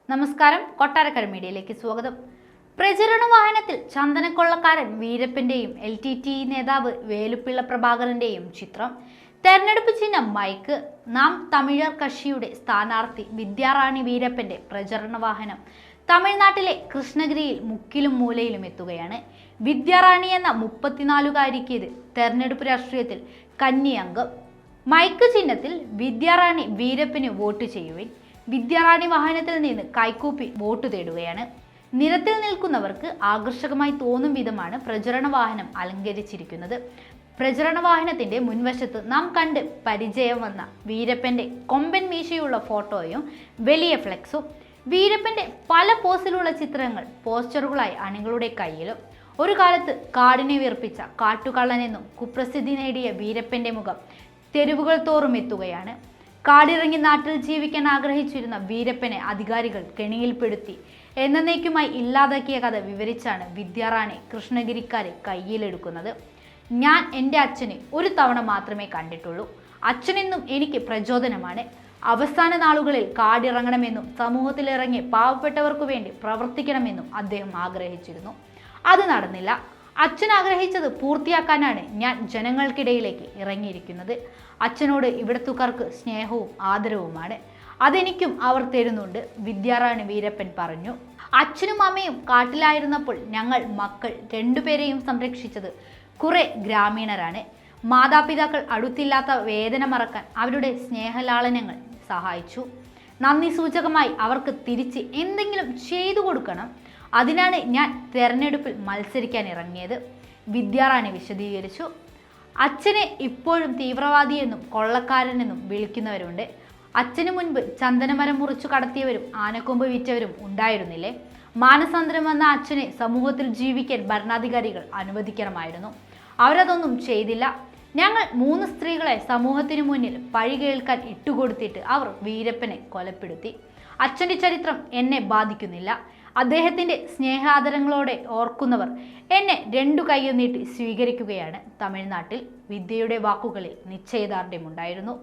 നമസ്കാരം, കൊട്ടാരക്കര മീഡിയയിലേക്ക് സ്വാഗതം. പ്രചരണ വാഹനത്തിൽ ചന്ദനക്കൊള്ളക്കാരൻ വീരപ്പന്റെയും LTTE നേതാവ് വേലുപ്പിള്ള പ്രഭാകരന്റെയും ചിത്രം. തെരഞ്ഞെടുപ്പ് ചിഹ്നം മൈക്ക്. നാം തമിഴർ കക്ഷിയുടെ സ്ഥാനാർത്ഥി വിദ്യാറാണി വീരപ്പന്റെ പ്രചരണ വാഹനം തമിഴ്നാട്ടിലെ കൃഷ്ണഗിരിയിൽ മുക്കിലും മൂലയിലും എത്തുകയാണ്. വിദ്യാറാണി എന്ന 34-കാരിക്ക് ഇത് തെരഞ്ഞെടുപ്പ് രാഷ്ട്രീയത്തിൽ കന്നിയംഗം. മൈക്ക് ചിഹ്നത്തിൽ വിദ്യാറാണി വീരപ്പന് വോട്ട് ചെയ്യുവിൻ. വിദ്യാറാണി വാഹനത്തിൽ നിന്ന് കൈക്കൂപ്പി വോട്ട് തേടുകയാണ്. നിരത്തിൽ നിൽക്കുന്നവർക്ക് ആകർഷകമായി തോന്നും വിധമാണ് പ്രചരണ വാഹനം അലങ്കരിച്ചിരിക്കുന്നത്. പ്രചരണ വാഹനത്തിന്റെ മുൻവശത്ത് നാം കണ്ട് പരിചയം വന്ന വീരപ്പന്റെ കൊമ്പൻ മീശയുള്ള ഫോട്ടോയും വലിയ ഫ്ലെക്സും. വീരപ്പന്റെ പല പോസിലുള്ള ചിത്രങ്ങൾ പോസ്റ്ററുകളായി അണികളുടെ കയ്യിലും. ഒരു കാലത്ത് കാടിനെ വിറപ്പിച്ച കാട്ടുകള്ളനെന്നും കുപ്രസിദ്ധി നേടിയ വീരപ്പന്റെ മുഖം തെരുവുകൾ തോറും എത്തുകയാണ്. കാടിറങ്ങി നാട്ടിൽ ജീവിക്കാൻ ആഗ്രഹിച്ചിരുന്ന വീരപ്പനെ അധികാരികൾ കെണിയിൽപ്പെടുത്തി എന്നേക്കുമായി ഇല്ലാതാക്കിയ കഥ വിവരിച്ചാണ് വിദ്യാറാണി കൃഷ്ണഗിരിക്കാരെ കയ്യിലെടുക്കുന്നത്. ഞാൻ എൻ്റെ അച്ഛനെ ഒരു തവണ മാത്രമേ കണ്ടിട്ടുള്ളൂ. അച്ഛനെന്നും എനിക്ക് പ്രചോദനമാണ്. അവസാന നാളുകളിൽ കാടിറങ്ങണമെന്നും സമൂഹത്തിലിറങ്ങി പാവപ്പെട്ടവർക്കു വേണ്ടി പ്രവർത്തിക്കണമെന്നും അദ്ദേഹം ആഗ്രഹിച്ചിരുന്നു. അത് നടന്നില്ല. അച്ഛൻ ആഗ്രഹിച്ചത് പൂർത്തിയാക്കാനാണ് ഞാൻ ജനങ്ങൾക്കിടയിലേക്ക് ഇറങ്ങിയിരിക്കുന്നത്. അച്ഛനോട് ഇവിടത്തുകാർക്ക് സ്നേഹവും ആദരവുമാണ്. അതെനിക്കും അവർ തരുന്നുണ്ട്, വിദ്യാറാണി വീരപ്പൻ പറഞ്ഞു. അച്ഛനും അമ്മയും കാട്ടിലായിരുന്നപ്പോൾ ഞങ്ങൾ മക്കൾ രണ്ടുപേരെയും സംരക്ഷിച്ചത് കുറെ ഗ്രാമീണരാണ്. മാതാപിതാക്കൾ അടുത്തില്ലാത്ത വേദന മറക്കാൻ അവരുടെ സ്നേഹലാളനങ്ങൾ സഹായിച്ചു. നന്ദി സൂചകമായി അവർക്ക് തിരിച്ച് എന്തെങ്കിലും ചെയ്തു കൊടുക്കണം. അതിനാണ് ഞാൻ തെരഞ്ഞെടുപ്പിൽ മത്സരിക്കാൻ ഇറങ്ങിയത്, വിദ്യാറാണി വിശദീകരിച്ചു. അച്ഛനെ ഇപ്പോഴും തീവ്രവാദിയെന്നും കൊള്ളക്കാരനെന്നും വിളിക്കുന്നവരുണ്ട്. അച്ഛന് മുൻപ് ചന്ദനമരം മുറിച്ചു കടത്തിയവരും ആനക്കൊമ്പ് വിറ്റവരും ഉണ്ടായിരുന്നില്ലേ? മാനസാന്തരം വന്ന അച്ഛനെ സമൂഹത്തിൽ ജീവിക്കാൻ ഭരണാധികാരികൾ അനുവദിക്കണമായിരുന്നു. അവരതൊന്നും ചെയ്തില്ല. ഞങ്ങൾ 3 സ്ത്രീകളെ സമൂഹത്തിനു മുന്നിൽ പഴി കേൾക്കാൻ ഇട്ടുകൊടുത്തിട്ട് അവർ വീരപ്പനെ കൊലപ്പെടുത്തി. അച്ഛൻ്റെ ചരിത്രം എന്നെ ബാധിക്കുന്നില്ല. അദ്ദേഹത്തിൻ്റെ സ്നേഹാദരങ്ങളോടെ ഓർക്കുന്നവർ എന്നെ 2 കൈയും നീട്ടി സ്വീകരിക്കുകയാണ്. തമിഴ്നാട്ടിൽ വിദ്യയുടെ വാക്കുകളിൽ നിശ്ചയദാർഢ്യമുണ്ടായിരുന്നു.